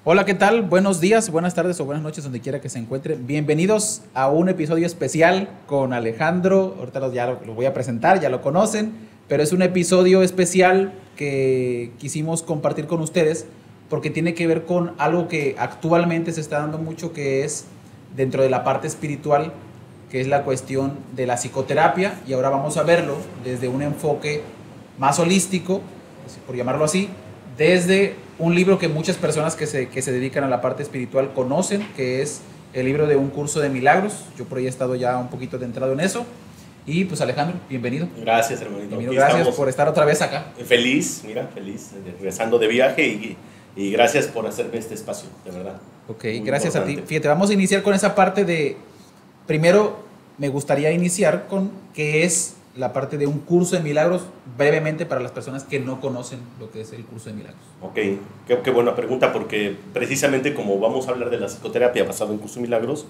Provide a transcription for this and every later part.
Hola, ¿qué tal? Buenos días, buenas tardes o buenas noches, donde quiera que se encuentre. Bienvenidos a un episodio especial con Alejandro. Ahorita lo voy a presentar, ya lo conocen, pero es un episodio especial que quisimos compartir con ustedes porque tiene que ver con algo que actualmente se está dando mucho, que es dentro de la parte espiritual, que es la cuestión de la psicoterapia, y ahora vamos a verlo desde un enfoque más holístico, por llamarlo así, desde un libro que muchas personas que se dedican a la parte espiritual conocen, que es el libro de Un Curso de Milagros. Yo por ahí he estado ya un poquito de entrado en eso. Y pues Alejandro, bienvenido. Gracias, hermanito. Bienvenido, Aquí gracias estamos por estar otra vez acá. feliz, mira, feliz, regresando de viaje y gracias por hacerme este espacio, de verdad. Ok, Muy gracias a ti. importante. Fíjate, vamos a iniciar con esa parte de, primero me gustaría iniciar con qué es la parte de un curso de milagros, brevemente para las personas que no conocen lo que es el curso de milagros. Ok, qué buena pregunta, porque precisamente como vamos a hablar de la psicoterapia basado en Curso de Milagros,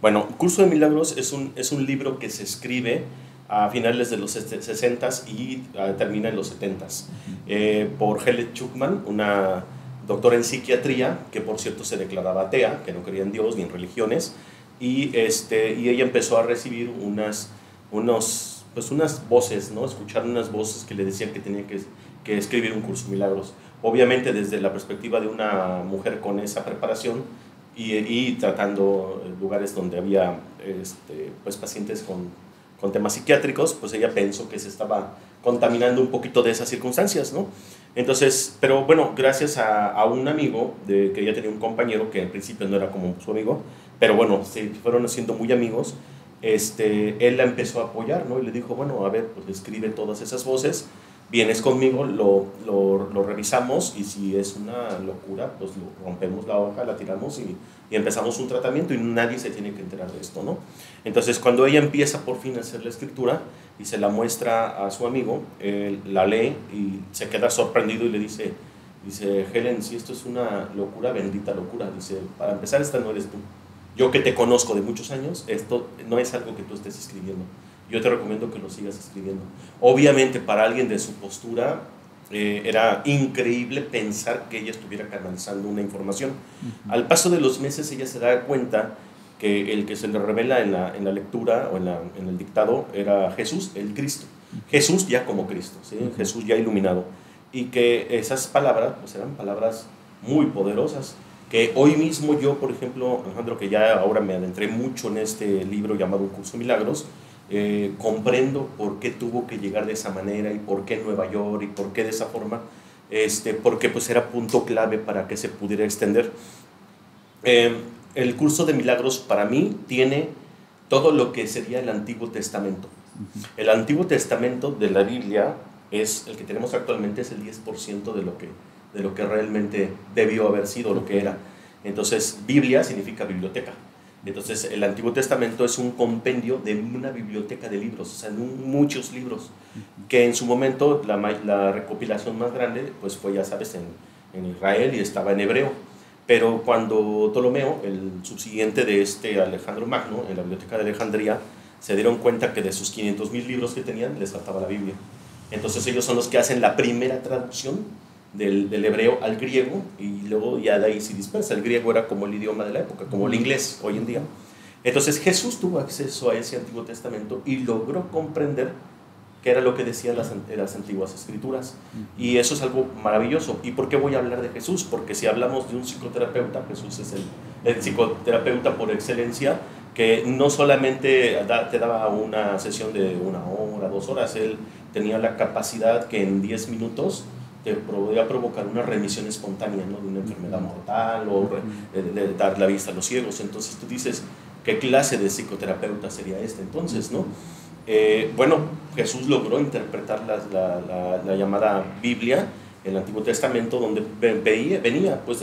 bueno, Curso de Milagros es un libro que se escribe a finales de los 60s y termina en los 70s, por Helen Schucman, una doctora en psiquiatría, que por cierto se declaraba atea, que no creía en Dios ni en religiones, y ella empezó a recibir unas voces, ¿no? Escuchar unas voces que le decían que tenía que escribir un curso de milagros. Obviamente desde la perspectiva de una mujer con esa preparación y tratando lugares donde había pues pacientes con temas psiquiátricos, pues ella pensó que se estaba contaminando un poquito de esas circunstancias, ¿no? Entonces, pero bueno, gracias a un amigo, que ella tenía un compañero que en principio no era como su amigo, pero bueno, se fueron haciendo muy amigos. Él la empezó a apoyar, ¿no? Y le dijo, bueno, a ver, pues escribe todas esas voces, vienes conmigo, lo revisamos, y si es una locura, pues rompemos la hoja, la tiramos y empezamos un tratamiento, y nadie se tiene que enterar de esto, ¿no? Entonces, cuando ella empieza por fin a hacer la escritura y se la muestra a su amigo, él la lee y se queda sorprendido y le dice, Helen, si esto es una locura, bendita locura, dice, para empezar, esta no eres tú. Yo que te conozco de muchos años, esto no es algo que tú estés escribiendo. Yo te recomiendo que lo sigas escribiendo. Obviamente para alguien de su postura era increíble pensar que ella estuviera canalizando una información. Al paso de los meses ella se da cuenta que el que se le revela en la lectura o en el dictado era Jesús, el Cristo. Jesús ya como Cristo, ¿sí? Jesús ya iluminado. Y que esas palabras pues eran palabras muy poderosas, que hoy mismo yo, por ejemplo, Alejandro, que ya ahora me adentré mucho en este libro llamado Un Curso de Milagros, comprendo por qué tuvo que llegar de esa manera y por qué Nueva York y por qué de esa forma, porque pues era punto clave para que se pudiera extender. El Curso de Milagros para mí tiene todo lo que sería el Antiguo Testamento. El Antiguo Testamento de la Biblia es el que tenemos actualmente, es el 10% de lo que realmente debió haber sido, lo que era. Entonces, Biblia significa biblioteca. Entonces, el Antiguo Testamento es un compendio de una biblioteca de libros, o sea, muchos libros, que en su momento la recopilación más grande pues fue, ya sabes, en Israel, y estaba en hebreo. Pero cuando Ptolomeo, el subsiguiente de Alejandro Magno, en la biblioteca de Alejandría, se dieron cuenta que de sus 500,000 libros que tenían, les faltaba la Biblia. Entonces ellos son los que hacen la primera traducción del hebreo al griego, y luego ya de ahí se dispersa. El griego era como el idioma de la época, como el inglés hoy en día. Entonces Jesús tuvo acceso a ese Antiguo Testamento y logró comprender qué era lo que decían las antiguas escrituras. Y eso es algo maravilloso. ¿Y por qué voy a hablar de Jesús? Porque si hablamos de un psicoterapeuta, Jesús es el psicoterapeuta por excelencia, que no solamente te daba una sesión de 1 hora, 2 horas, él tenía la capacidad que en 10 minutos te podía provocar una remisión espontánea, ¿no? De una enfermedad mortal, o de dar la vista a los ciegos. Entonces tú dices, ¿qué clase de psicoterapeuta sería este entonces, no? Bueno, Jesús logró interpretar la llamada Biblia, el Antiguo Testamento, donde venía, pues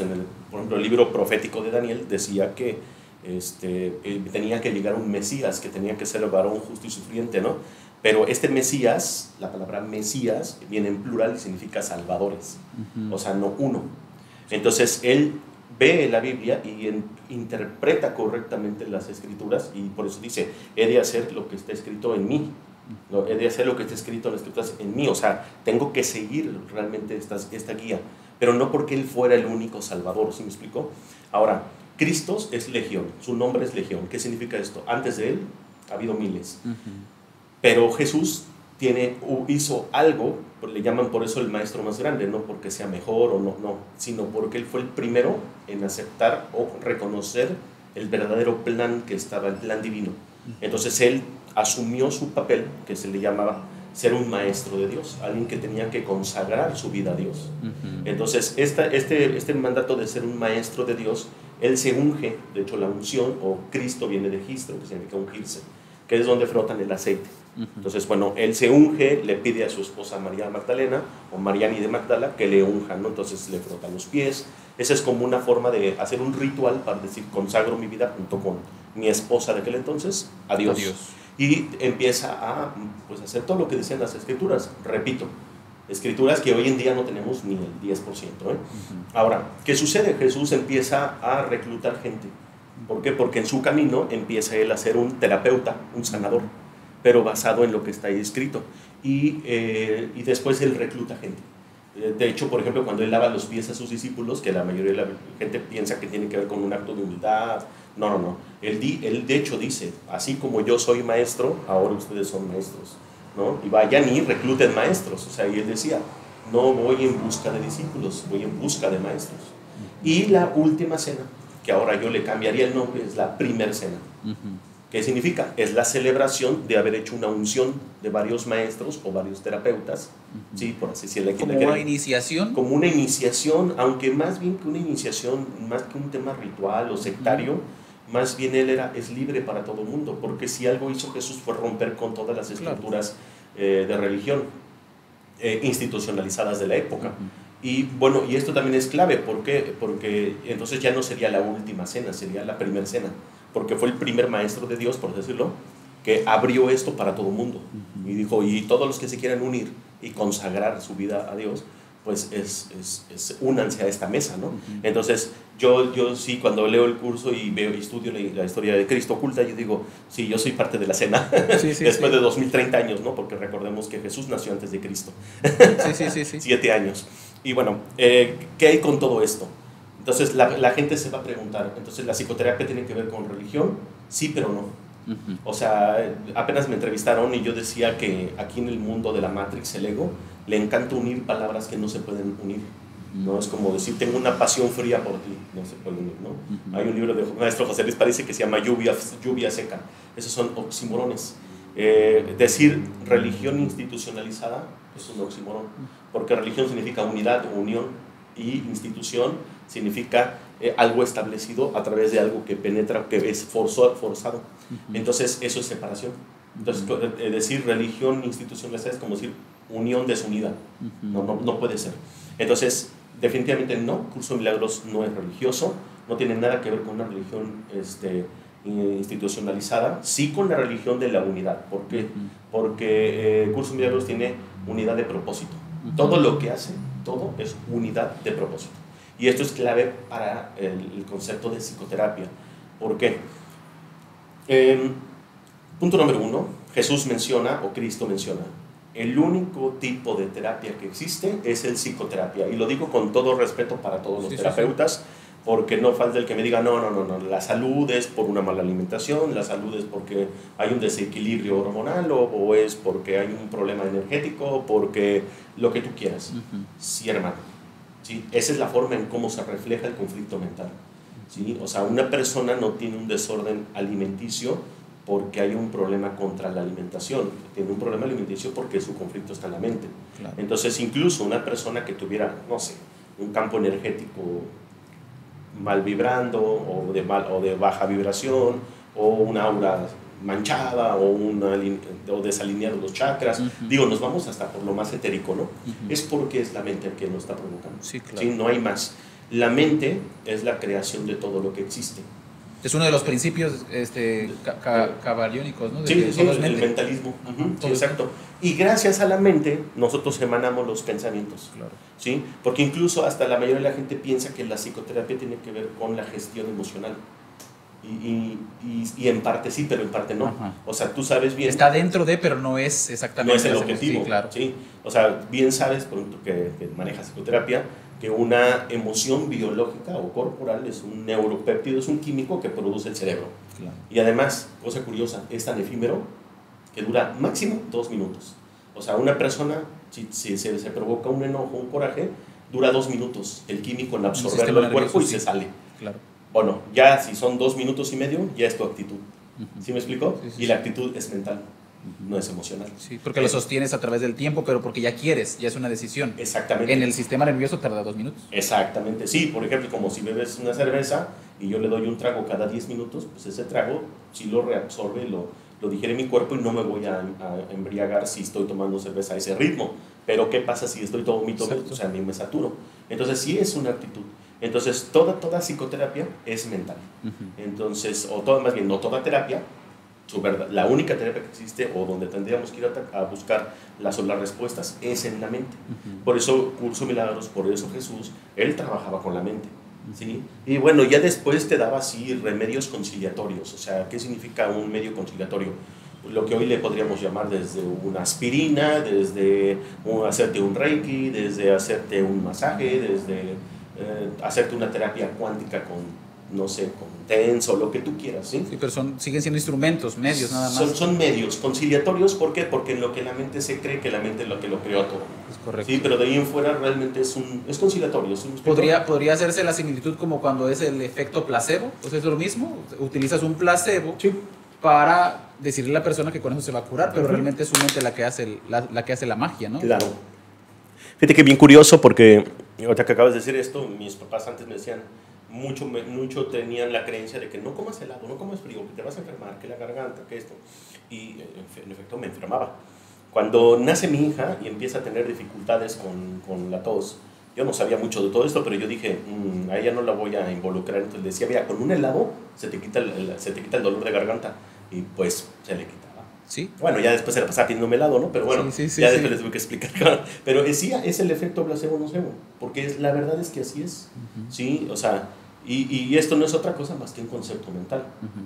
por ejemplo, el libro profético de Daniel decía que tenía que llegar un Mesías, que tenía que ser el varón justo y sufriente, ¿no? Pero este Mesías, la palabra Mesías, viene en plural y significa salvadores, o sea, no uno. Entonces, él ve la Biblia y interpreta correctamente las escrituras, y por eso dice, he de hacer lo que está escrito en mí, ¿no? He de hacer lo que está escrito en las escrituras en mí, o sea, tengo que seguir realmente esta guía. pero no porque Él fuera el único Salvador, ¿sí me explico? Ahora, Cristo es Legión, su nombre es Legión. ¿Qué significa esto? Antes de Él ha habido miles, pero Jesús hizo algo, le llaman por eso el maestro más grande, no porque sea mejor o no, sino porque Él fue el primero en aceptar o reconocer el verdadero plan que estaba, el plan divino. Entonces Él asumió su papel, que se le llamaba ser un maestro de Dios, alguien que tenía que consagrar su vida a Dios. Entonces este mandato de ser un maestro de Dios, Él se unge, de hecho la unción, o Cristo viene de Cristo, que significa ungirse, que es donde frotan el aceite. Entonces, bueno, Él se unge, le pide a su esposa María Magdalena, o Mariani de Magdala, que le unja, ¿no? Entonces le frotan los pies. Esa es como una forma de hacer un ritual para decir, consagro mi vida junto con mi esposa de aquel entonces, a Dios. Y empieza a pues, hacer todo lo que decían las Escrituras. Repito, Escrituras que hoy en día no tenemos ni el 10%. Ahora, ¿qué sucede? Jesús empieza a reclutar gente. ¿Por qué? Porque en su camino empieza Él a ser un terapeuta, un sanador, pero basado en lo que está ahí escrito. Y después Él recluta gente. De hecho, por ejemplo, cuando Él lava los pies a sus discípulos, que la mayoría de la gente piensa que tiene que ver con un acto de humildad, no. Él de hecho dice, así como yo soy maestro, ahora ustedes son maestros, ¿no? Y vayan y recluten maestros. O sea, y Él decía, no voy en busca de discípulos, voy en busca de maestros. Y la última cena, que ahora yo le cambiaría el nombre, es la primer cena. ¿Qué significa? Es la celebración de haber hecho una unción de varios maestros o varios terapeutas, ¿sí? Por así decirlo. ¿Como una iniciación? Como una iniciación, aunque más bien que una iniciación, más que un tema ritual o sectario, más bien Él es libre para todo el mundo, porque si algo hizo Jesús fue romper con todas las estructuras de religión institucionalizadas de la época. Y bueno, y esto también es clave, ¿por qué? Porque entonces ya no sería la última cena, sería la primera cena, porque fue el primer maestro de Dios, por decirlo, que abrió esto para todo el mundo. Y dijo, y todos los que se quieran unir y consagrar su vida a Dios, pues únanse a esta mesa, ¿no? Entonces, yo sí, cuando leo el curso y veo y estudio la historia de Cristo oculta, yo digo, sí, yo soy parte de la cena, después de 2030 años, ¿no? Porque recordemos que Jesús nació antes de Cristo. 7 años. Y bueno, ¿qué hay con todo esto? Entonces la gente se va a preguntar, entonces la psicoterapia tiene que ver con religión, sí, pero no. O sea, apenas me entrevistaron y yo decía que aquí en el mundo de la Matrix, el ego, le encanta unir palabras que no se pueden unir. No es como decir, tengo una pasión fría por ti, no se puede unir, ¿no? Hay un libro de maestro José Luis Parece que se llama Lluvia Seca. Esos son oxímorones. Decir religión institucionalizada es un oxímoron, porque religión significa unidad o unión, y institución significa algo establecido a través de algo que penetra, que es forzado. Entonces eso es separación. Entonces decir religión institucionalizada es como decir unión desunida. No puede ser. Entonces definitivamente no, Curso de Milagros no es religioso, no tiene nada que ver con una religión institucionalizada, sí con la religión de la unidad. ¿Por qué? Porque Curso de Milagros tiene unidad de propósito. Todo lo que hace, todo es unidad de propósito. Y esto es clave para el concepto de psicoterapia. ¿Por qué? Punto número 1, Jesús menciona, o Cristo menciona, el único tipo de terapia que existe es el psicoterapia. Y lo digo con todo respeto para todos los terapeutas, porque no falta el que me diga, no, la salud es por una mala alimentación, la salud es porque hay un desequilibrio hormonal, o es porque hay un problema energético, porque lo que tú quieras. Sí, hermano. ¿Sí? Esa es la forma en cómo se refleja el conflicto mental. ¿Sí? O sea, una persona no tiene un desorden alimenticio porque hay un problema contra la alimentación, tiene un problema alimenticio porque su conflicto está en la mente. Claro. Entonces, incluso una persona que tuviera, no sé, un campo energético mal vibrando, o de baja vibración, o un aura manchada, o desalineados los chakras, digo, nos vamos hasta por lo más etérico, ¿no? Es porque es la mente el que lo está provocando. Sí, claro. ¿Sí? No hay más. La mente es la creación de todo lo que existe. Es uno de los principios cabaliónicos, ¿no? Sí, el mentalismo. Sí, exacto. Y gracias a la mente, nosotros emanamos los pensamientos. Claro. ¿Sí? Porque incluso hasta la mayoría de la gente piensa que la psicoterapia tiene que ver con la gestión emocional. Y en parte sí, pero en parte no. O sea, tú sabes bien. Está dentro de, pero no es exactamente. No es el objetivo. Sí, claro. ¿Sí? O sea, bien sabes, por ejemplo, que manejas psicoterapia, que una emoción biológica o corporal es un neuropéptido, es un químico que produce el cerebro. Claro. Y además, cosa curiosa, es tan efímero que dura máximo 2 minutos. O sea, una persona, si se provoca un enojo, un coraje, dura 2 minutos el químico en absorberlo al cuerpo y se sale. Claro. Bueno, ya si son 2 minutos y medio, ya es tu actitud. ¿Sí me explico? Sí, sí, y la actitud es mental, no es emocional. Sí, porque lo sostienes a través del tiempo, pero porque ya quieres, ya es una decisión. Exactamente. En el sistema nervioso tarda 2 minutos. Exactamente, sí, por ejemplo, como si bebes una cerveza y yo le doy un trago cada 10 minutos, pues ese trago sí lo reabsorbe, lo digiere mi cuerpo y no me voy a embriagar si estoy tomando cerveza a ese ritmo. Pero ¿qué pasa si estoy todo mito? O sea, a mí me saturo. Entonces sí es una actitud. Entonces toda psicoterapia es mental. Entonces, más bien, no toda terapia, la única terapia que existe o donde tendríamos que ir a buscar las respuestas es en la mente. Por eso Curso Milagros, por eso Jesús, él trabajaba con la mente. ¿Sí? Y bueno, ya después te daba así remedios conciliatorios. O sea, ¿qué significa un medio conciliatorio? Lo que hoy le podríamos llamar desde una aspirina, desde hacerte un reiki, desde hacerte un masaje, desde hacerte una terapia cuántica con, no sé, con TENS o lo que tú quieras, ¿sí? Sí, pero siguen siendo instrumentos, medios nada más. Son medios conciliatorios, ¿por qué? Porque en lo que la mente se cree que la mente es lo que lo creó todo. Es correcto. Sí, pero de ahí en fuera realmente es conciliatorio. ¿Sí? ¿Podría hacerse la similitud como cuando es el efecto placebo? Pues es lo mismo, utilizas un placebo para decirle a la persona que con eso se va a curar, pero realmente es su mente la que hace la magia, ¿no? Claro. Fíjate que bien curioso porque ahorita que acabas de decir esto, mis papás antes me decían, mucho tenían la creencia de que no comas helado, no comas frío, que te vas a enfermar, que la garganta, que esto. Y en efecto me enfermaba. Cuando nace mi hija y empieza a tener dificultades con la tos, yo no sabía mucho de todo esto, pero yo dije, a ella no la voy a involucrar. Entonces le decía, mira, con un helado se te quita el dolor de garganta. Y pues se le quitaba. Sí. Bueno, ya después se la pasaba pidiendo helado, ¿no? Pero bueno, sí, ya después les tuve que explicar. Pero sí, es el efecto placebo-nocebo, porque la verdad es que así es. Sí, o sea, y esto no es otra cosa más que un concepto mental.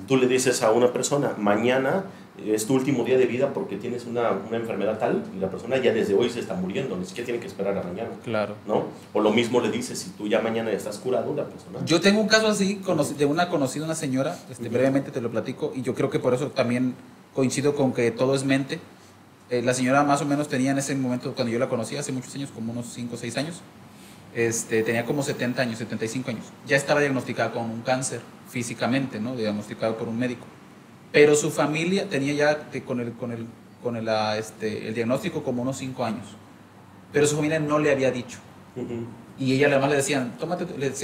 Tú le dices a una persona, mañana es tu último día de vida porque tienes una enfermedad tal, y la persona ya desde hoy se está muriendo, ni siquiera tiene que esperar a mañana. Claro. ¿No? O lo mismo le dices, si tú ya mañana estás curado, la persona... Yo tengo un caso así de una conocida, una señora, brevemente te lo platico, y yo creo que por eso también coincido con que todo es mente. La señora más o menos tenía en ese momento, cuando yo la conocí, hace muchos años, como unos 5 o 6 años, tenía como 70 años, 75 años. Ya estaba diagnosticada con un cáncer físicamente, ¿no? Diagnosticado por un médico. Pero su familia tenía ya con el diagnóstico como unos 5 años. Pero su familia no le había dicho. Y ella además le decía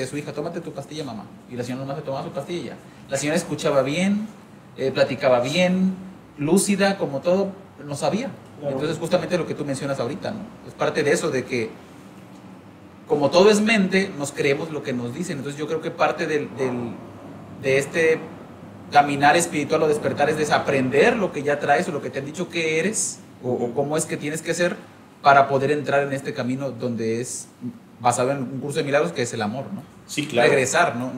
a su hija, tómate tu pastilla, mamá. Y la señora nomás le tomaba su pastilla y ya. La señora escuchaba bien, platicaba bien, lúcida, como todo, no sabía. Claro. Entonces justamente lo que tú mencionas ahorita, ¿no? Es parte de eso, de que como todo es mente, nos creemos lo que nos dicen. Entonces yo creo que parte de este caminar espiritual o despertar es desaprender lo que ya traes o lo que te han dicho que eres o cómo es que tienes que ser para poder entrar en este camino donde es basado en un curso de milagros que es el amor, ¿no? Sí, claro. Regresar, no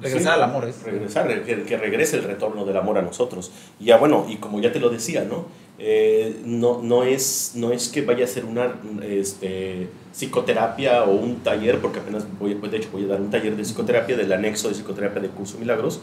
regresar al amor. Regresar, que regrese el retorno del amor a nosotros. Y ya bueno, y como ya te lo decía, ¿no? No es que vaya a ser una psicoterapia o un taller, porque apenas voy a dar un taller de psicoterapia del anexo de psicoterapia de Curso Milagros.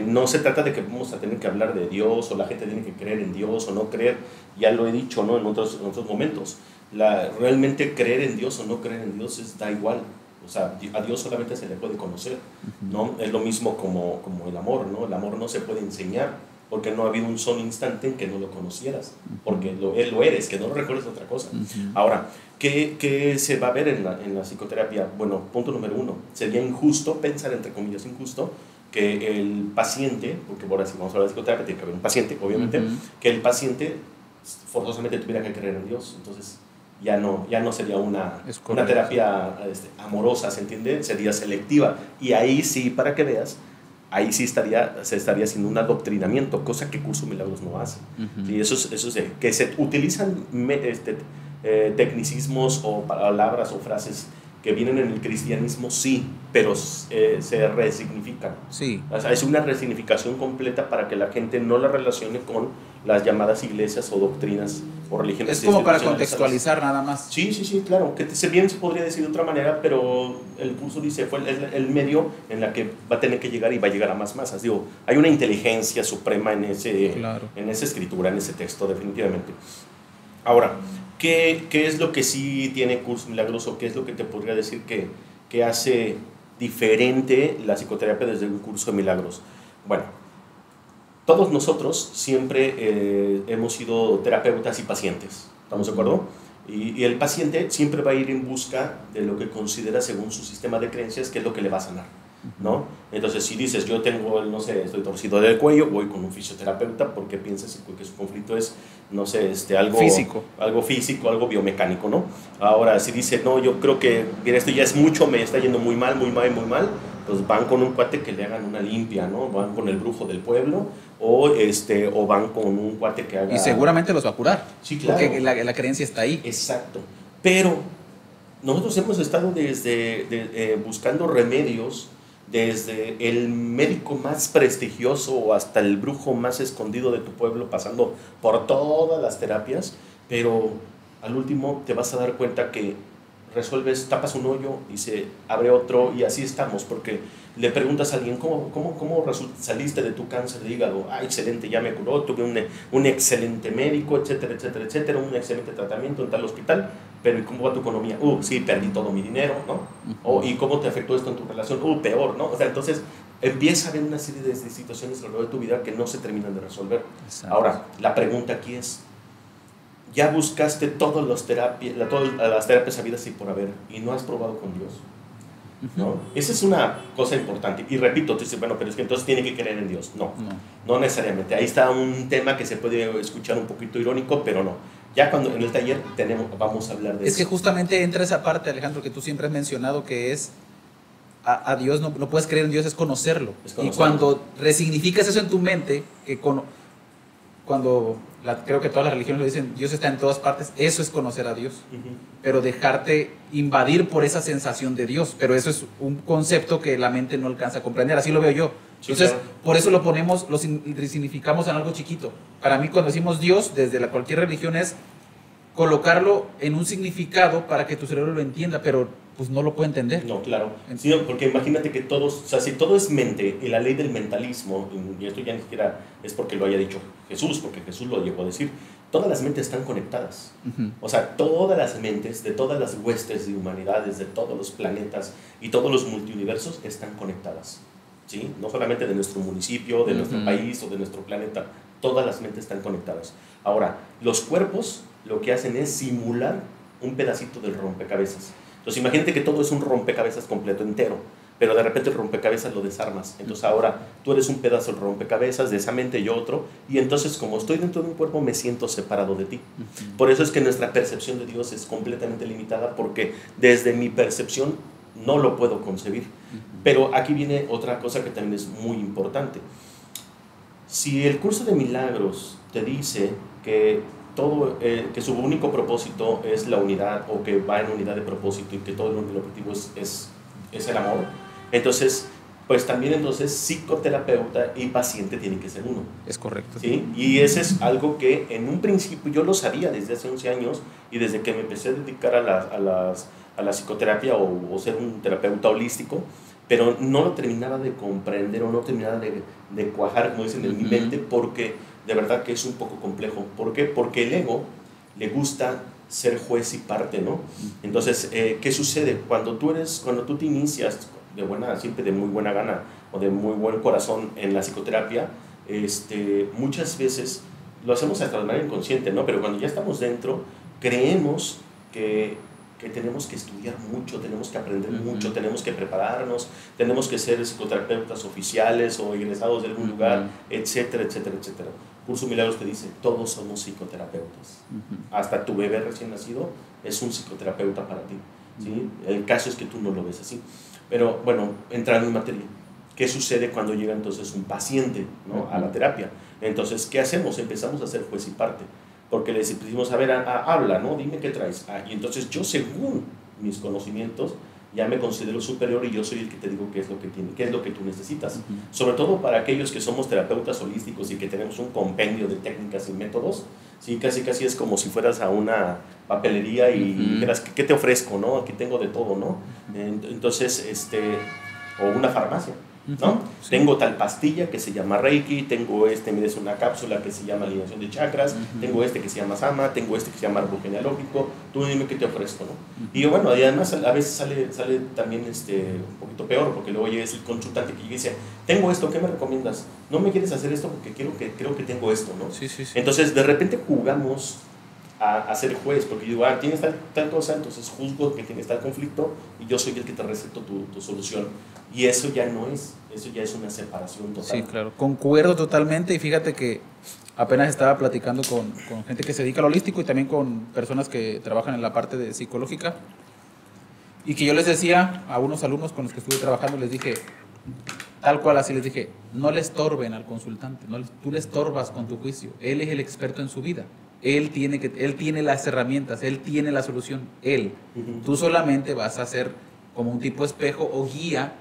No se trata de que vamos a tener que hablar de Dios o la gente tiene que creer en Dios o no creer, ya lo he dicho, ¿no? en otros momentos. Realmente creer en Dios o no creer en Dios da igual. O sea, a Dios solamente se le puede conocer, ¿no? Es lo mismo como el amor, ¿no? El amor no se puede enseñar, porque no ha habido un solo instante en que no lo conocieras, porque él lo eres, que no lo recuerdes otra cosa. Ahora, ¿qué se va a ver en la psicoterapia? Bueno, punto número 1, sería injusto, pensar entre comillas injusto, que el paciente, porque ahora si vamos a hablar de psicoterapia tiene que haber un paciente, obviamente, que el paciente forzosamente tuviera que creer en Dios. Entonces ya no sería una terapia amorosa, ¿se entiende? Sería selectiva. Y ahí sí, para que veas, ahí sí se estaría haciendo un adoctrinamiento, cosa que Curso Milagros no hace. ¿Sí? Eso es que se utilizan tecnicismos o palabras o frases que vienen en el cristianismo, sí, pero se resignifican. Sí. O sea, es una resignificación completa para que la gente no la relacione con las llamadas iglesias o doctrinas o religiones. Es como para contextualizar nada más. Sí, sí, sí, claro, que bien se podría decir de otra manera, pero el curso dice, fue el medio en la que va a tener que llegar y va a llegar a más masas. Digo, hay una inteligencia suprema en esa escritura, en ese texto, definitivamente. Ahora, ¿qué es lo que sí tiene Curso Milagroso? ¿Qué es lo que te podría decir que hace diferente la psicoterapia desde un curso de milagros? Bueno, todos nosotros siempre hemos sido terapeutas y pacientes, ¿estamos de acuerdo? Y el paciente siempre va a ir en busca de lo que considera según su sistema de creencias que es lo que le va a sanar, ¿no? Entonces, si dices, yo tengo, no sé, estoy torcido del cuello, voy con un fisioterapeuta porque piensas que su conflicto es, no sé, algo físico, algo biomecánico, ¿no? Ahora, si dice, no, yo creo que, mira, esto ya es mucho, me está yendo muy mal, pues van con un cuate que le hagan una limpia, ¿no? Van con el brujo del pueblo o van con un cuate que haga... Y seguramente los va a curar. Sí, claro. Porque la creencia está ahí. Exacto. Pero nosotros hemos estado buscando remedios desde el médico más prestigioso hasta el brujo más escondido de tu pueblo, pasando por todas las terapias, pero al último te vas a dar cuenta que resuelves, tapas un hoyo y se abre otro, y así estamos, porque le preguntas a alguien, ¿cómo saliste de tu cáncer de hígado? Ah, excelente, ya me curó, tuve un excelente médico, etcétera, etcétera, etcétera, un excelente tratamiento en tal hospital, pero ¿y cómo va tu economía? Sí, perdí todo mi dinero, ¿no? ¿Y cómo te afectó esto en tu relación? Peor, ¿no? O sea, entonces empieza a haber una serie de situaciones alrededor de tu vida que no se terminan de resolver. Exacto. Ahora, la pregunta aquí es, ya buscaste todas las terapias habidas y por haber y no has probado con Dios, ¿no? Esa es una cosa importante. Y repito, tú dices, bueno, pero es que entonces tiene que creer en Dios. No necesariamente. Ahí está un tema que se puede escuchar un poquito irónico, pero no. Ya cuando en el taller vamos a hablar de eso. Es que justamente entra esa parte, Alejandro, que tú siempre has mencionado, que es a Dios, no puedes creer en Dios, es conocerlo. Y cuando resignificas eso en tu mente, creo que todas las religiones lo dicen, Dios está en todas partes, eso es conocer a Dios. Pero dejarte invadir por esa sensación de Dios, pero eso es un concepto que la mente no alcanza a comprender, así lo veo yo. Entonces, claro, por eso lo significamos en algo chiquito. Para mí, cuando decimos Dios, desde cualquier religión, es colocarlo en un significado para que tu cerebro lo entienda, pero pues no lo puede entender. No, claro. Sí, porque imagínate que si todo es mente, y la ley del mentalismo, y esto ya ni siquiera es porque lo haya dicho Jesús, porque Jesús lo llegó a decir, todas las mentes están conectadas. O sea, todas las mentes de todas las huestes de humanidades, de todos los planetas y todos los multiuniversos están conectadas. ¿Sí? No solamente de nuestro municipio, de nuestro país o de nuestro planeta, todas las mentes están conectadas. Ahora, los cuerpos lo que hacen es simular un pedacito del rompecabezas. Entonces imagínate que todo es un rompecabezas completo, entero, pero de repente el rompecabezas lo desarmas. Entonces ahora tú eres un pedazo del rompecabezas, de esa mente yo otro, y entonces como estoy dentro de un cuerpo me siento separado de ti. Por eso es que nuestra percepción de Dios es completamente limitada, porque desde mi percepción no lo puedo concebir. Pero aquí viene otra cosa que también es muy importante. Si el curso de milagros te dice que que su único propósito es la unidad, o que va en unidad de propósito, y que todo el objetivo es el amor, entonces pues también entonces psicoterapeuta y paciente tienen que ser uno. Es correcto. ¿Sí? Y ese es algo que en un principio yo lo sabía desde hace 11 años, y desde que me empecé a dedicar a la psicoterapia o ser un terapeuta holístico, pero no lo terminaba de comprender, o no terminaba de cuajar, como dicen, en mi mente, porque de verdad que es un poco complejo. ¿Por qué? Porque el ego le gusta ser juez y parte, ¿no? Entonces, ¿qué sucede? Cuando tú te inicias siempre de muy buena gana o de muy buen corazón en la psicoterapia, muchas veces lo hacemos hasta de manera inconsciente, ¿no? Pero cuando ya estamos dentro, creemos que tenemos que estudiar mucho, tenemos que aprender mucho, tenemos que prepararnos, tenemos que ser psicoterapeutas oficiales o egresados de algún lugar, etcétera, etcétera, etcétera. Curso Milagros te dice, todos somos psicoterapeutas. Hasta tu bebé recién nacido es un psicoterapeuta para ti, ¿sí? El caso es que tú no lo ves así. Pero bueno, entrando en materia, ¿qué sucede cuando llega entonces un paciente, ¿no?, a la terapia? Entonces, ¿qué hacemos? Empezamos a ser juez y parte. Porque le decimos, a ver, habla, ¿no? Dime qué traes. Y entonces yo, según mis conocimientos, ya me considero superior y yo soy el que te digo qué es lo que tú necesitas. Sobre todo para aquellos que somos terapeutas holísticos y que tenemos un compendio de técnicas y métodos, sí, casi es como si fueras a una papelería y dijeras, ¿qué te ofrezco? ¿No? Aquí tengo de todo, ¿no? Entonces, o una farmacia, ¿no? Sí. Tengo tal pastilla que se llama Reiki, tengo mira, es una cápsula que se llama alineación de chakras, tengo que se llama Sama, tengo que se llama árbol genealógico, tú dime qué te ofrezco, ¿no? Y bueno, además a veces sale también un poquito peor, porque luego llega el consultante que llega y dice, tengo esto, ¿qué me recomiendas? No me quieres hacer esto porque creo que tengo esto, ¿no? Sí. Entonces de repente jugamos a ser juez, porque yo digo, tienes tal cosa, entonces juzgo que tienes tal conflicto y yo soy el que te receto tu solución. Y eso ya no es, eso ya es una separación total. Sí, claro, concuerdo totalmente, y fíjate que apenas estaba platicando con gente que se dedica al holístico y también con personas que trabajan en la parte de psicológica, y que yo les decía a unos alumnos con los que estuve trabajando, les dije, tal cual así les dije, no le estorben al consultante, tú le estorbas con tu juicio, él es el experto en su vida. Él tiene las herramientas, él tiene la solución, él. Tú solamente vas a ser como un tipo espejo o guía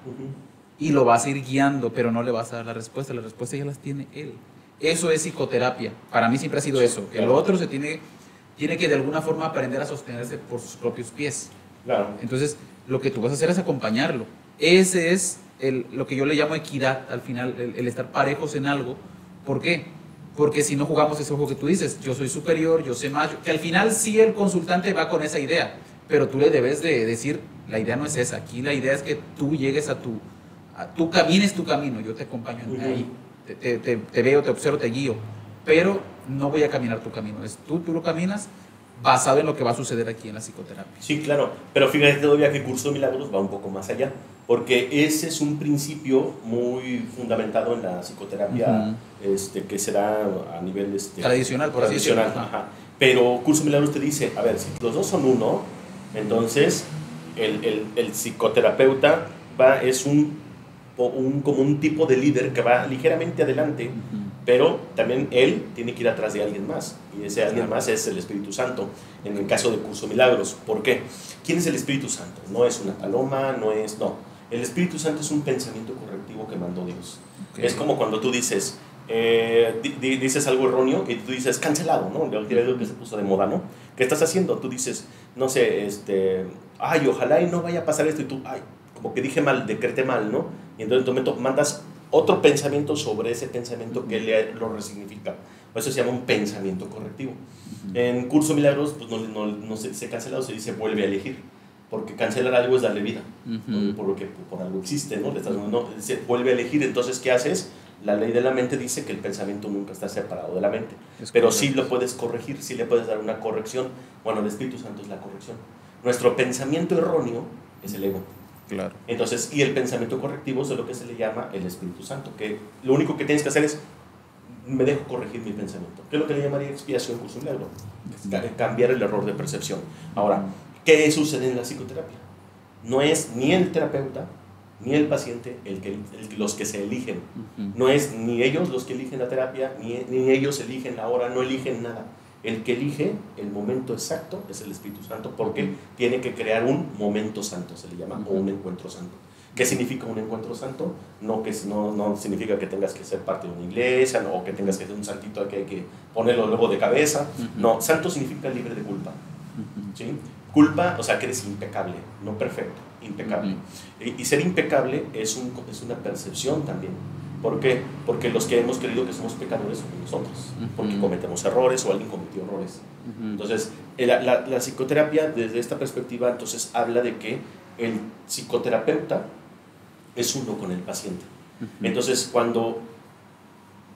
y lo vas a ir guiando, pero no le vas a dar la respuesta ya las tiene él. Eso es psicoterapia. Para mí siempre ha sido eso. El otro se tiene que de alguna forma aprender a sostenerse por sus propios pies. Claro. Entonces, lo que tú vas a hacer es acompañarlo. Ese es lo que yo le llamo equidad al final, el estar parejos en algo. ¿Por qué? Porque si no jugamos ese juego que tú dices, yo soy superior, yo sé más, que al final sí el consultante va con esa idea, pero tú le debes de decir, la idea no es esa, aquí la idea es que tú llegues tú camines tu camino, yo te acompaño ahí, te veo, te observo, te guío, pero no voy a caminar tu camino, tú lo caminas basado en lo que va a suceder aquí en la psicoterapia. Sí, claro, pero fíjate todavía que Curso de Milagros va un poco más allá, porque ese es un principio muy fundamentado en la psicoterapia, que será a nivel tradicional, por así decirlo. Pero Curso de Milagros te dice, a ver, si los dos son uno, entonces el psicoterapeuta es como un tipo de líder que va ligeramente adelante, pero también él tiene que ir atrás de alguien más, y ese alguien más es el Espíritu Santo, en el caso de Curso de Milagros. ¿Por qué? ¿Quién es el Espíritu Santo? No es una paloma, no. El Espíritu Santo es un pensamiento correctivo que mandó Dios. Okay. Es como cuando tú dices, dices algo erróneo y tú dices, cancelado, ¿no? Algo que se puso de moda, ¿no? ¿Qué estás haciendo? Tú dices, no sé, ojalá y no vaya a pasar esto, y tú, como que dije mal, decreté mal, ¿no? Y entonces tú mandas otro pensamiento sobre ese pensamiento que lo resignifica. Eso se llama un pensamiento correctivo. En Curso de Milagros, pues no se cancelado, se dice vuelve a elegir, porque cancelar algo es darle vida, por algo existe, ¿no? Se vuelve a elegir. Entonces, ¿qué haces? La ley de la mente dice que el pensamiento nunca está separado de la mente, pero sí lo puedes corregir, sí le puedes dar una corrección. Bueno, el Espíritu Santo es la corrección. Nuestro pensamiento erróneo es el ego. Claro. Entonces, y el pensamiento correctivo es lo que se le llama el Espíritu Santo, que lo único que tienes que hacer es, me dejo corregir mi pensamiento, que es lo que le llamaría expiación Curso de Milagros, cambiar el error de percepción. Ahora, ¿qué sucede en la psicoterapia? No es ni el terapeuta ni el paciente los que se eligen. No es ni ellos los que eligen la terapia, ni ellos eligen la hora, no eligen nada. El que elige el momento exacto es el Espíritu Santo, porque tiene que crear un momento santo, se le llama, o un encuentro santo. ¿Qué significa un encuentro santo? No significa que tengas que ser parte de una iglesia, o que tengas que hacer un santito que hay que ponerlo luego de cabeza. No, santo significa libre de culpa. ¿Sí? Culpa, o sea, que eres impecable, no perfecto, impecable. Y ser impecable es una percepción también. ¿Por qué? Porque los que hemos creído que somos pecadores somos nosotros, porque cometemos errores o alguien cometió errores. Entonces, la psicoterapia, desde esta perspectiva, entonces habla de que el psicoterapeuta es uno con el paciente. Entonces,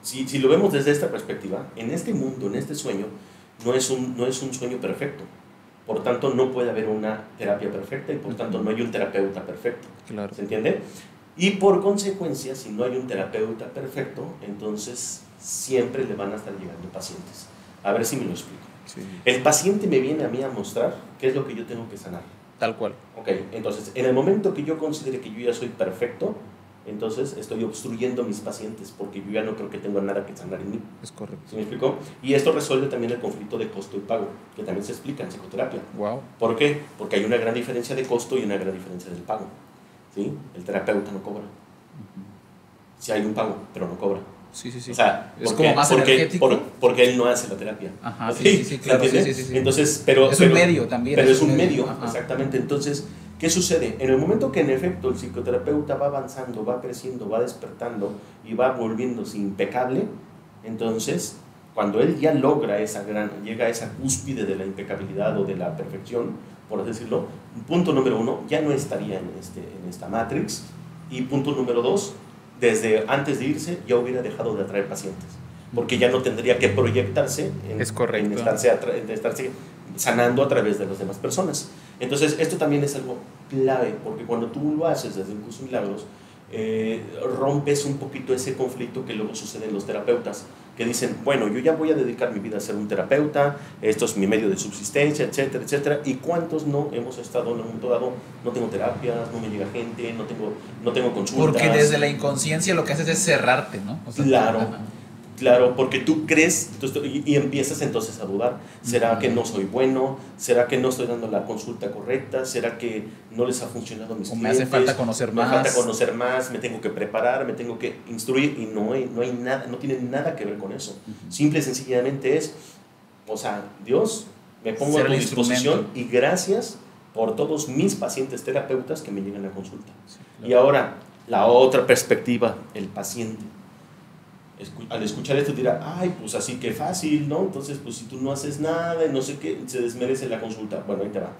si lo vemos desde esta perspectiva, en este mundo, en este sueño, no es un sueño perfecto. Por tanto, no puede haber una terapia perfecta, y por tanto no hay un terapeuta perfecto. Claro. ¿Se entiende? Y por consecuencia, si no hay un terapeuta perfecto, entonces siempre le van a estar llegando pacientes. A ver si me lo explico. Sí. El paciente me viene a mí a mostrar qué es lo que yo tengo que sanar. Tal cual. Ok, entonces, en el momento que yo considere que yo ya soy perfecto, entonces estoy obstruyendo a mis pacientes porque yo ya no creo que tenga nada que sanar en mí. Es correcto. ¿Sí me explicó? Y esto resuelve también el conflicto de costo y pago, que también se explica en psicoterapia. Wow. ¿Por qué? Porque hay una gran diferencia de costo y una gran diferencia del pago. ¿Sí? El terapeuta no cobra. Sí hay un pago, pero no cobra. Sí. O sea, es como más energético. Porque él no hace la terapia. Ajá, sí, claro. Sí. Entonces, es un medio también. Pero es un medio, exactamente. Entonces, ¿qué sucede? En el momento que en efecto el psicoterapeuta va avanzando, va creciendo, va despertando y va volviéndose impecable, entonces, cuando él ya logra llega a esa cúspide de la impecabilidad o de la perfección, por así decirlo, punto número 1, ya no estaría en esta Matrix. Y punto número 2, desde antes de irse ya hubiera dejado de atraer pacientes, porque ya no tendría que proyectarse en estarse sanando a través de las demás personas. Entonces esto también es algo clave, porque cuando tú lo haces desde un curso de milagros, rompes un poquito ese conflicto que luego sucede en los terapeutas, que dicen, bueno, yo ya voy a dedicar mi vida a ser un terapeuta, esto es mi medio de subsistencia, etcétera, etcétera. ¿Y cuántos no hemos estado en un momento dado? No tengo terapias, no me llega gente, no tengo consultas. Porque desde la inconsciencia lo que haces es cerrarte, ¿no? O sea, Claro, porque tú crees y empiezas entonces a dudar. ¿Será que no soy bueno? ¿Será que no estoy dando la consulta correcta? ¿Será que no les ha funcionado a mis clientes? Me hace falta conocer más. Me falta conocer más, me tengo que preparar, me tengo que instruir, y no hay nada, no tiene nada que ver con eso. Simple y sencillamente es, o sea, Dios, me pongo a tu disposición y gracias por todos mis pacientes terapeutas que me llegan a consulta. Sí, claro. Y ahora, la otra perspectiva, el paciente. Al escuchar esto dirá, ay, pues así que fácil, ¿no? Entonces, pues si tú no haces nada y no sé qué, se desmerece la consulta. Bueno, ahí te va.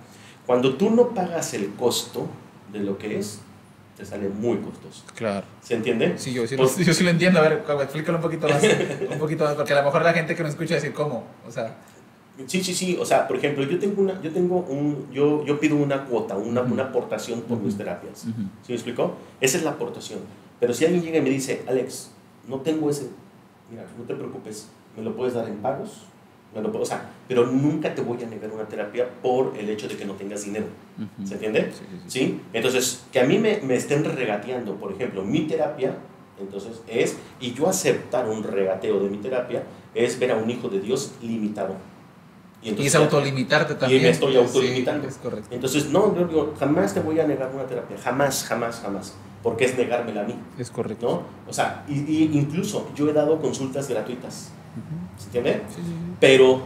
Cuando tú no pagas el costo de lo que es, te sale muy costoso. Claro. ¿Se entiende? Sí, yo sí lo entiendo. A ver, explícalo un poquito más, porque a lo mejor la gente que nos escucha decir, ¿cómo? O sea... Sí. O sea, por ejemplo, yo pido una cuota, una aportación por mis terapias. ¿Sí me explicó? Esa es la aportación. Pero si alguien llega y me dice, Alex, no tengo ese, mira, no te preocupes, me lo puedes dar en pagos, pero nunca te voy a negar una terapia por el hecho de que no tengas dinero. ¿Se entiende? Sí. Entonces, que a mí me estén regateando, por ejemplo, mi terapia, entonces y yo aceptar un regateo de mi terapia, es ver a un hijo de Dios limitado. Y es autolimitarte también. Y me estoy autolimitando. Sí, es correcto. Entonces, no, yo digo, jamás te voy a negar una terapia, jamás. Porque es negármela a mí. Es correcto. ¿No? O sea, y incluso yo he dado consultas gratuitas. ¿Se entiende? Sí. Pero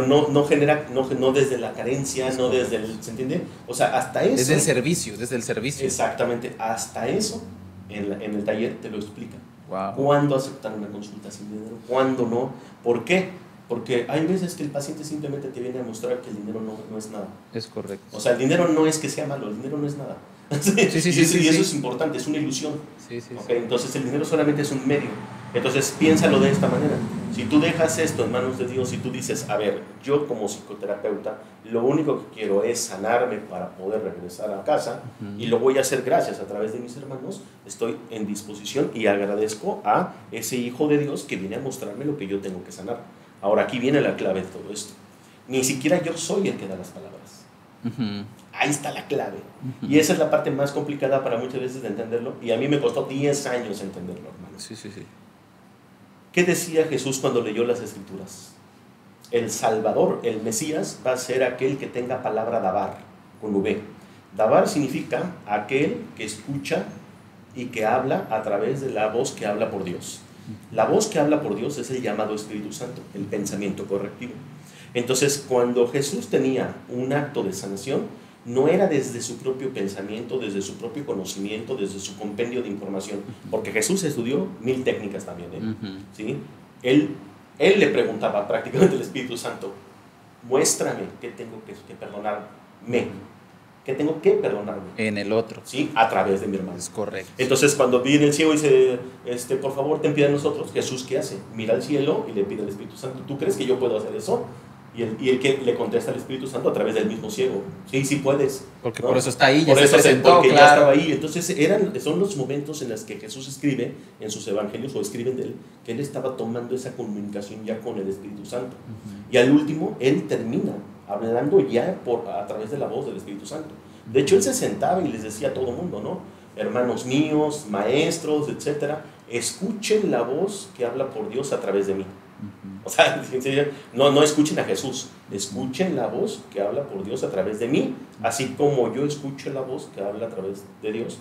no genera, no desde la carencia, no desde el, ¿se entiende? O sea, hasta eso. Desde el servicio. Exactamente, hasta eso en el taller te lo explican. Wow. ¿Cuándo aceptar una consulta sin dinero? ¿Cuándo no? ¿Por qué? Porque hay veces que el paciente simplemente te viene a mostrar que el dinero no es nada. Es correcto. O sea, el dinero no es que sea malo, el dinero no es nada. Y eso es importante, es una ilusión. Okay, entonces el dinero solamente es un medio. Entonces piénsalo de esta manera. Si tú dejas esto en manos de Dios y tú dices, a ver, yo como psicoterapeuta, lo único que quiero es sanarme para poder regresar a casa, y lo voy a hacer gracias a través de mis hermanos, estoy en disposición y agradezco a ese hijo de Dios que viene a mostrarme lo que yo tengo que sanar. Ahora aquí viene la clave de todo esto. Ni siquiera yo soy el que da las palabras. Ahí está la clave. Y esa es la parte más complicada para muchas veces de entenderlo. Y a mí me costó 10 años entenderlo, hermano. Sí. ¿Qué decía Jesús cuando leyó las Escrituras? El Salvador, el Mesías, va a ser aquel que tenga palabra dabar, con V. Dabar significa aquel que escucha y que habla a través de la voz que habla por Dios. La voz que habla por Dios es el llamado Espíritu Santo, el pensamiento correctivo. Entonces, cuando Jesús tenía un acto de sanación, no era desde su propio pensamiento, desde su propio conocimiento, desde su compendio de información, porque Jesús estudió 1000 técnicas también, ¿sí? Él le preguntaba prácticamente al Espíritu Santo, muéstrame qué tengo que perdonarme, qué tengo que perdonarme en el otro, ¿sí? A través de mi hermano. Es correcto. Entonces, cuando viene el ciego y dice, por favor, ten piedad de nosotros, Jesús, ¿qué hace? Mira al cielo y le pide al Espíritu Santo, ¿tú crees que yo puedo hacer eso? Y el que le contesta al Espíritu Santo a través del mismo ciego, sí puedes. Porque ¿no? por eso está ahí, ya por se presentó, porque claro. Ya estaba ahí. Entonces son los momentos en los que Jesús escribe en sus evangelios, o escriben de él, que él estaba tomando esa comunicación ya con el Espíritu Santo. Y al último, él termina hablando ya a través de la voz del Espíritu Santo. De hecho, él se sentaba y les decía a todo mundo, ¿no? hermanos míos, maestros, etcétera, escuchen la voz que habla por Dios a través de mí. O sea, no escuchen a Jesús, escuchen la voz que habla por Dios a través de mí, así como yo escucho la voz que habla a través de Dios,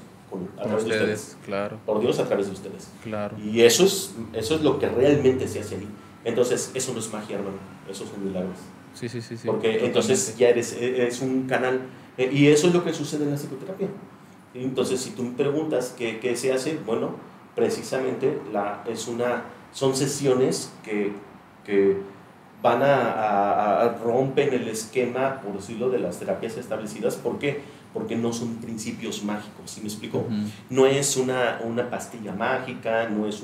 a través de ustedes. Claro. Por Dios a través de ustedes. Claro. Y eso es lo que realmente se hace ahí. Entonces, eso no es magia, hermano, esos son milagros. Sí. Porque Totalmente. Entonces ya eres un canal, y eso es lo que sucede en la psicoterapia. Entonces, si tú me preguntas qué se hace, bueno, precisamente son sesiones que van a rompen el esquema, por decirlo, de las terapias establecidas. ¿Por qué? Porque no son principios mágicos, ¿sí me explico? No es una pastilla mágica, no es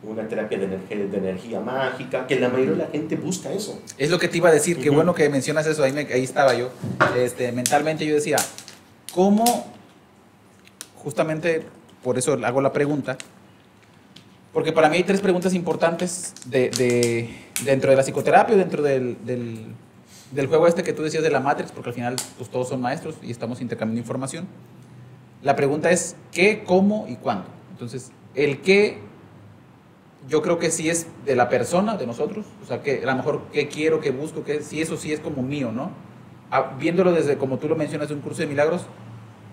una terapia de energía mágica, que la mayoría de la gente busca eso. Es lo que te iba a decir, qué bueno que mencionas eso, ahí estaba yo. Mentalmente yo decía, ¿cómo? Justamente por eso hago la pregunta, porque para mí hay 3 preguntas importantes dentro de la psicoterapia, dentro del juego que tú decías de la Matrix, porque al final pues, todos son maestros y estamos intercambiando información. La pregunta es ¿qué, cómo y cuándo? Entonces, el qué, yo creo que sí es de la persona, de nosotros, o sea, que a lo mejor qué quiero, qué busco, sí, eso sí es como mío, ¿no? Viéndolo desde, como tú lo mencionas, de un curso de milagros,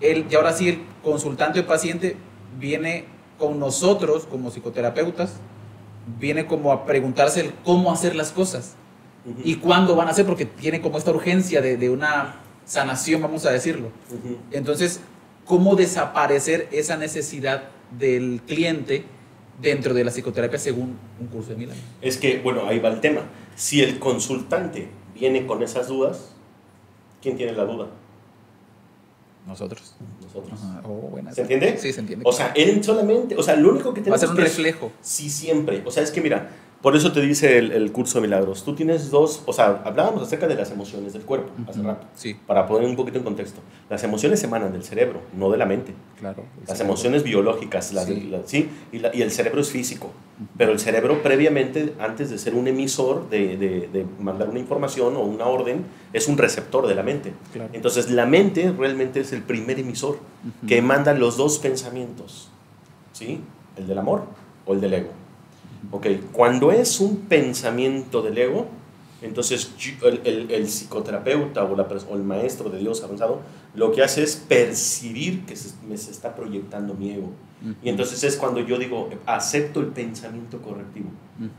y ahora sí el consultante o paciente viene con nosotros como psicoterapeutas, viene como a preguntarse el cómo hacer las cosas y cuándo van a hacer, porque tiene como esta urgencia de una sanación, vamos a decirlo. Entonces, ¿cómo desaparecer esa necesidad del cliente dentro de la psicoterapia según un curso de milagros? Es que, bueno, ahí va el tema. Si el consultante viene con esas dudas, ¿quién tiene la duda? Nosotros. ¿Se entiende? Sí, se entiende. O sea, él solamente, o sea, lo único que tenemos va a ser un reflejo. Sí, siempre. O sea, es que mira, por eso te dice el curso de milagros. Tú tienes dos, o sea, hablábamos acerca de las emociones del cuerpo hace rato. Sí. Para poner un poquito en contexto. Las emociones emanan del cerebro, no de la mente. Claro. Las emociones biológicas, ¿sí? Y el cerebro es físico. Pero el cerebro previamente, antes de ser un emisor, de mandar una información o una orden, es un receptor de la mente. Claro. Entonces, la mente realmente es el primer emisor que manda los dos pensamientos, ¿sí? El del amor o el del ego. Ok, cuando es un pensamiento del ego, entonces el psicoterapeuta o el maestro de Dios avanzado lo que hace es percibir que me se está proyectando mi ego. Y entonces es cuando yo digo, acepto el pensamiento correctivo.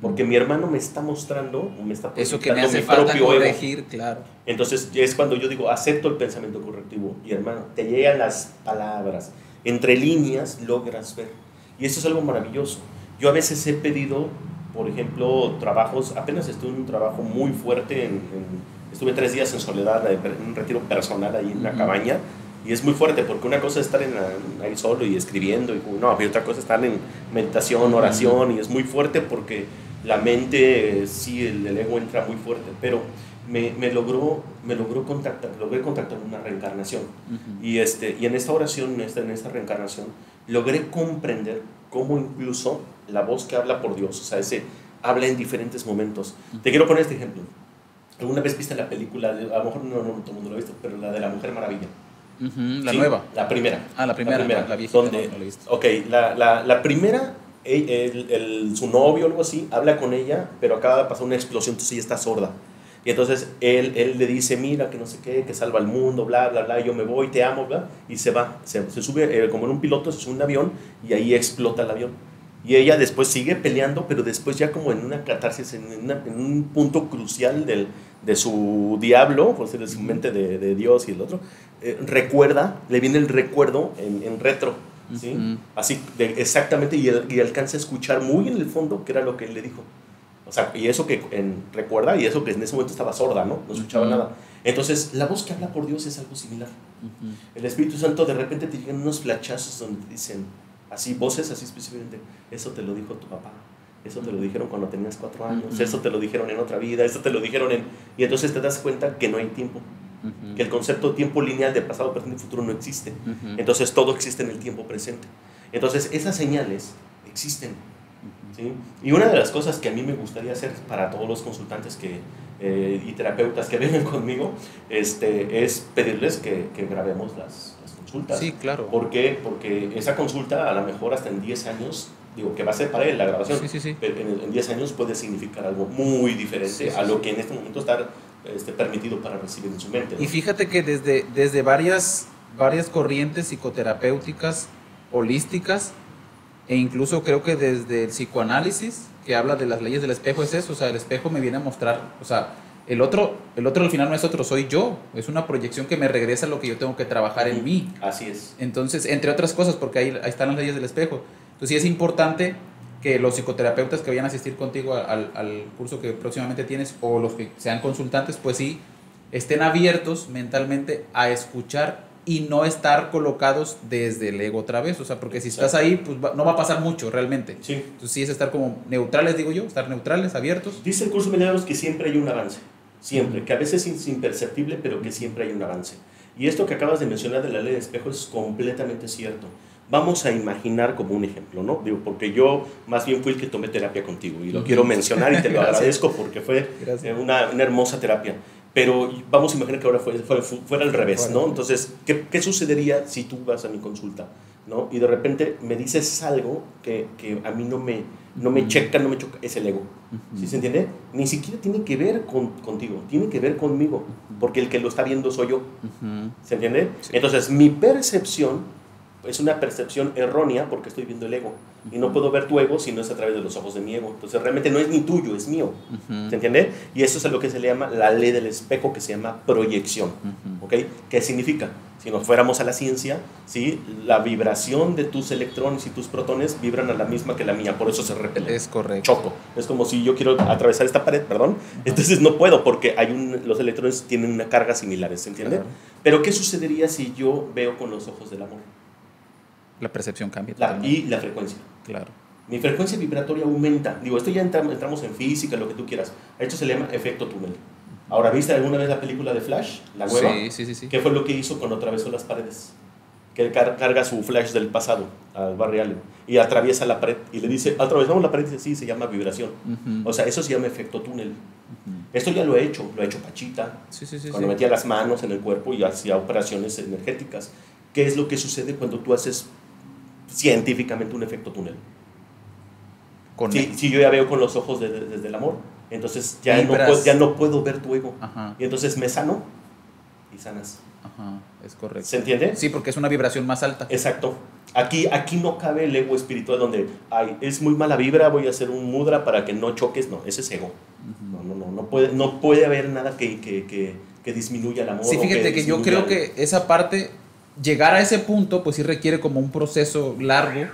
Porque mi hermano me está mostrando, o me está eso que me proyectando hace mi falta propio corregir, ego. claro. Entonces es cuando yo digo, acepto el pensamiento correctivo. Y hermano, te llegan las palabras. Entre líneas logras ver. Y eso es algo maravilloso. Yo a veces he pedido, por ejemplo, trabajos, apenas estuve en un trabajo muy fuerte, estuve 3 días en soledad, en un retiro personal ahí en una cabaña, y es muy fuerte, porque una cosa es estar ahí solo y escribiendo, y otra cosa es estar en meditación, oración, y es muy fuerte porque la mente, sí, el ego entra muy fuerte, pero logré contactar una reencarnación, y en esta oración, en esta reencarnación, logré comprender cómo incluso la voz que habla por Dios, o sea, habla en diferentes momentos. Te quiero poner este ejemplo. ¿Alguna vez viste la película, a lo mejor no todo el mundo lo ha visto, pero la de la Mujer Maravilla? La nueva. La primera. La primera, la viejita, donde, no la he visto. Ok, la primera, su novio o algo así, habla con ella, pero acaba de pasar una explosión, entonces ella está sorda. Y entonces él le dice, mira, que no sé qué, que salva al mundo, bla, bla, bla, yo me voy, te amo, bla, y se va. Se sube, como en un piloto, se sube un avión, y ahí explota el avión. Y ella después sigue peleando, pero después ya como en una catarsis, en un punto crucial de su diablo, por decir, de su mente de Dios y el otro, le viene el recuerdo en retro, ¿sí? Así, exactamente, y alcanza a escuchar muy en el fondo qué era lo que él le dijo. O sea, y eso que recuerda, y eso que en ese momento estaba sorda, ¿no? No escuchaba nada. Entonces, la voz que habla por Dios es algo similar. El Espíritu Santo de repente te llegan unos flachazos donde te dicen, así, voces así específicamente, eso te lo dijo tu papá, eso te lo dijeron cuando tenías 4 años, eso te lo dijeron en otra vida, eso te lo dijeron y entonces te das cuenta que no hay tiempo, que el concepto de tiempo lineal de pasado, presente y futuro no existe. Entonces todo existe en el tiempo presente. Entonces esas señales existen, ¿sí? Y una de las cosas que a mí me gustaría hacer para todos los consultantes y terapeutas que vengan conmigo es pedirles que grabemos las consultas. consultas. Sí, claro. ¿Por qué? Porque esa consulta a lo mejor hasta en 10 años, digo, que va a ser para él la grabación, Sí. pero en 10 años puede significar algo muy diferente a lo que en este momento está permitido para recibir en su mente, ¿no? Y fíjate que desde varias corrientes psicoterapéuticas, holísticas, e incluso creo que desde el psicoanálisis, que habla de las leyes del espejo, es eso, o sea, el espejo me viene a mostrar, o sea, el otro al final no es otro, soy yo, es una proyección que me regresa a lo que yo tengo que trabajar en mí. Así es. Entonces, entre otras cosas, porque ahí están las leyes del espejo. Entonces, sí es importante que los psicoterapeutas que vayan a asistir contigo al curso que próximamente tienes, o los que sean consultantes, pues sí, estén abiertos mentalmente a escuchar y no estar colocados desde el ego otra vez, o sea, porque si estás ahí, pues no va a pasar mucho realmente. Sí. Entonces sí es estar como neutrales, digo yo, estar neutrales, abiertos. Dice el curso de milagros que siempre hay un avance, siempre, que a veces es imperceptible, pero que siempre hay un avance. Y esto que acabas de mencionar de la ley del espejo es completamente cierto. Vamos a imaginar como un ejemplo, ¿no? Digo, porque yo más bien fui el que tomé terapia contigo y lo quiero mencionar y te lo agradezco porque fue una hermosa terapia. Pero vamos a imaginar que ahora fuera al revés, ¿no? Entonces, ¿qué sucedería si tú vas a mi consulta, ¿no? Y de repente me dices algo que a mí no me checa, no me choca, es el ego. ¿Sí se entiende? Ni siquiera tiene que ver contigo, tiene que ver conmigo, porque el que lo está viendo soy yo. ¿Se entiende? Sí. Entonces, mi percepción es una percepción errónea porque estoy viendo el ego. Y no puedo ver tu ego si no es a través de los ojos de mi ego. Entonces realmente no es ni tuyo, es mío. ¿Se entiende? Y eso es lo que se le llama la ley del espejo, que se llama proyección. ¿Ok? ¿Qué significa? Si nos fuéramos a la ciencia, ¿sí? La vibración de tus electrones y tus protones vibran a la misma que la mía, por eso se repelen. Es correcto. Choco. Es como si yo quiero atravesar esta pared, perdón. Entonces no puedo porque los electrones tienen una carga similar, ¿se entiende? Claro. Pero ¿qué sucedería si yo veo con los ojos del amor? La percepción cambia. Y la frecuencia. Claro. Mi frecuencia vibratoria aumenta. Digo, esto ya entramos en física, lo que tú quieras. A esto se le llama efecto túnel. Ahora, ¿viste alguna vez la película de Flash? La nueva. Sí. ¿Qué fue lo que hizo cuando atravesó las paredes? Que carga su Flash del pasado al Barry Allen y atraviesa la pared y le dice, atravesamos la pared y dice, sí, se llama vibración. O sea, eso se llama efecto túnel. Esto ya lo ha hecho Pachita. Cuando metía las manos en el cuerpo y hacía operaciones energéticas. ¿Qué es lo que sucede cuando tú haces científicamente un efecto túnel? Si yo ya veo con los ojos desde el amor, entonces ya no puedo ver tu ego. Y entonces me sano y sanas. Es correcto. ¿Se entiende? Sí, porque es una vibración más alta. Exacto. Aquí no cabe el ego espiritual donde es muy mala vibra, voy a hacer un mudra para que no choques. No, ese es ego. No puede haber nada que disminuya el amor. Sí, fíjate que yo creo que esa parte, llegar a ese punto, pues sí requiere como un proceso largo,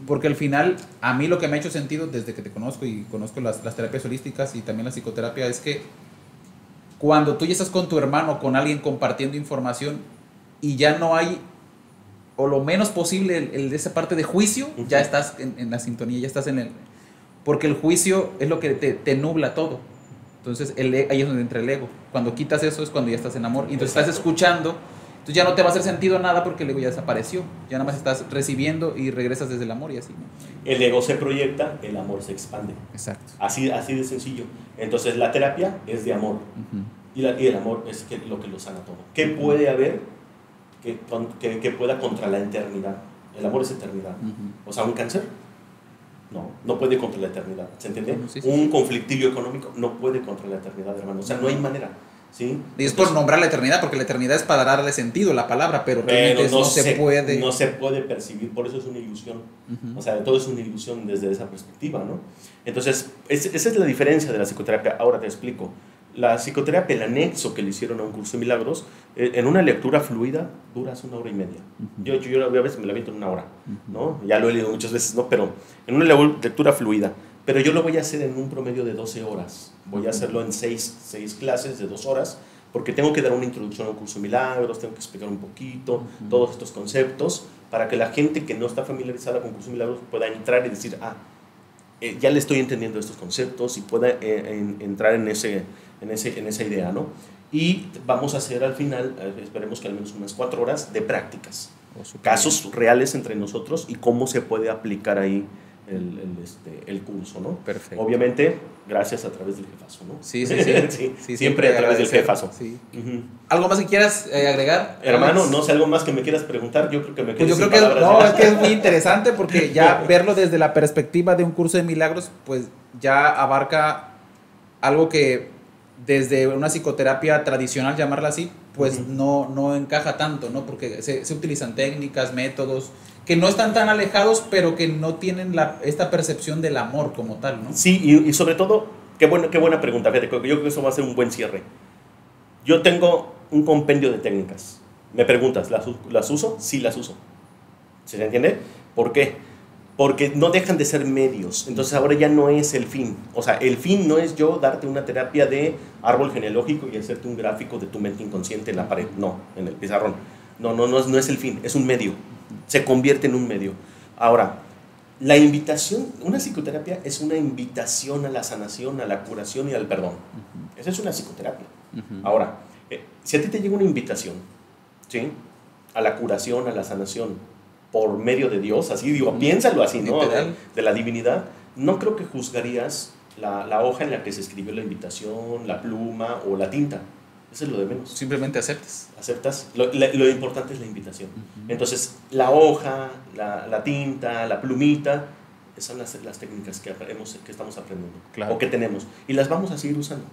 porque al final, a mí lo que me ha hecho sentido desde que te conozco y conozco las terapias holísticas y también la psicoterapia es que cuando tú ya estás con tu hermano, con alguien compartiendo información y ya no hay, o lo menos posible, el de esa parte de juicio, ya estás en la sintonía, ya estás en el... Porque el juicio es lo que te nubla todo. Entonces ahí es donde entra el ego. Cuando quitas eso es cuando ya estás en amor. Y entonces estás escuchando, entonces ya no te va a hacer sentido nada porque el ego ya desapareció. Ya nada más estás recibiendo y regresas desde el amor y así, ¿no? El ego se proyecta, el amor se expande. Exacto. Así de sencillo. Entonces la terapia es de amor. Y el amor es lo que lo sana todo. ¿Qué puede haber que pueda contra la eternidad? El amor es eternidad. O sea, un cáncer no puede contra la eternidad. ¿Se entiende? Sí. Un conflictillo económico no puede contra la eternidad, hermano. O sea, no hay manera. ¿Sí? Y es por nombrar la eternidad, porque la eternidad es para darle sentido a la palabra, pero realmente no se puede. No se puede percibir, por eso es una ilusión. O sea, todo es una ilusión desde esa perspectiva, ¿no? Entonces, esa es la diferencia de la psicoterapia. Ahora te explico. La psicoterapia, el anexo que le hicieron a un curso de milagros, en una lectura fluida duras 1 hora y media. Yo a veces me la aviento en 1 hora, ¿no? Ya lo he leído muchas veces, ¿no? Pero en una lectura fluida. Pero yo lo voy a hacer en un promedio de 12 horas. Voy a hacerlo en 6 clases de 2 horas, porque tengo que dar una introducción a un curso de milagros, tengo que explicar un poquito todos estos conceptos, para que la gente que no está familiarizada con curso de milagros pueda entrar y decir, ya le estoy entendiendo estos conceptos y pueda entrar en esa idea, ¿no? Y vamos a hacer al final, esperemos que al menos unas 4 horas de prácticas, casos reales entre nosotros y cómo se puede aplicar ahí el curso, ¿no? Perfecto. Obviamente, gracias a través del jefazo, ¿no? Sí. Sí, siempre a través del jefazo. Sí. ¿Algo más que quieras agregar? Hermano, no sé, algo más que me quieras preguntar, yo creo que me quedé Pues yo sin creo que palabras. es que es muy interesante porque ya verlo desde la perspectiva de un curso de milagros, pues ya abarca algo que desde una psicoterapia tradicional, llamarla así, pues no encaja tanto, ¿no? Porque se utilizan técnicas, métodos que no están tan alejados, pero que no tienen esta percepción del amor como tal, ¿no? Sí, y sobre todo, qué buena pregunta, fíjate, yo creo que eso va a ser un buen cierre. Yo tengo un compendio de técnicas. Me preguntas, ¿las uso? Sí, las uso. ¿Se entiende? ¿Por qué? Porque no dejan de ser medios. Entonces ahora ya no es el fin. O sea, el fin no es yo darte una terapia de árbol genealógico y hacerte un gráfico de tu mente inconsciente en la pared. No, en el pizarrón. No es el fin, es un medio. Se convierte en un medio. Ahora, la invitación, una psicoterapia es una invitación a la sanación, a la curación y al perdón. Esa es una psicoterapia. Ahora, si a ti te llega una invitación, ¿sí?, a la curación, a la sanación, por medio de Dios, así digo, piénsalo así, ¿no? De la divinidad, no creo que juzgarías la hoja en la que se escribió la invitación, la pluma o la tinta. Eso es lo de menos. Simplemente aceptas. Aceptas. Lo importante es la invitación. Entonces, la hoja, la tinta, la plumita, esas son las técnicas que estamos aprendiendo, claro, o que tenemos, y las vamos a seguir usando.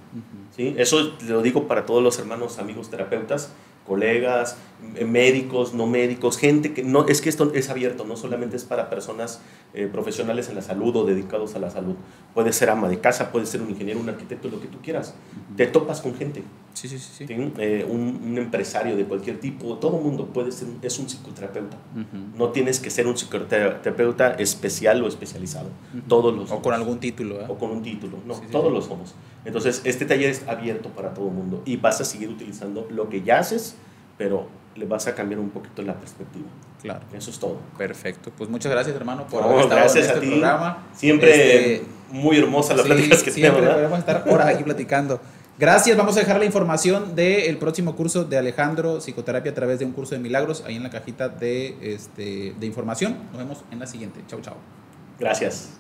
¿Sí? Eso lo digo para todos los hermanos, amigos, terapeutas, colegas, médicos, no médicos, gente que no, es que esto es abierto, no solamente es para personas profesionales en la salud o dedicados a la salud. Puede ser ama de casa, puede ser un ingeniero, un arquitecto, lo que tú quieras. Te topas con gente. Sí. ¿Sí? Un empresario de cualquier tipo, todo mundo puede ser, es un psicoterapeuta. No tienes que ser un psicoterapeuta especial o especializado. Todos los somos. O con algún título. O con un título. No, todos lo somos. Entonces, este taller es abierto para todo el mundo y vas a seguir utilizando lo que ya haces, pero le vas a cambiar un poquito la perspectiva. Claro. Eso es todo. Perfecto. Pues muchas gracias, hermano, por haber estado gracias en este programa. Siempre muy hermosa la plática que tenemos. Siempre podemos estar horas aquí platicando. Gracias. Vamos a dejar la información del próximo curso de Alejandro, psicoterapia a través de un curso de milagros, ahí en la cajita de información. Nos vemos en la siguiente. Chau. Gracias.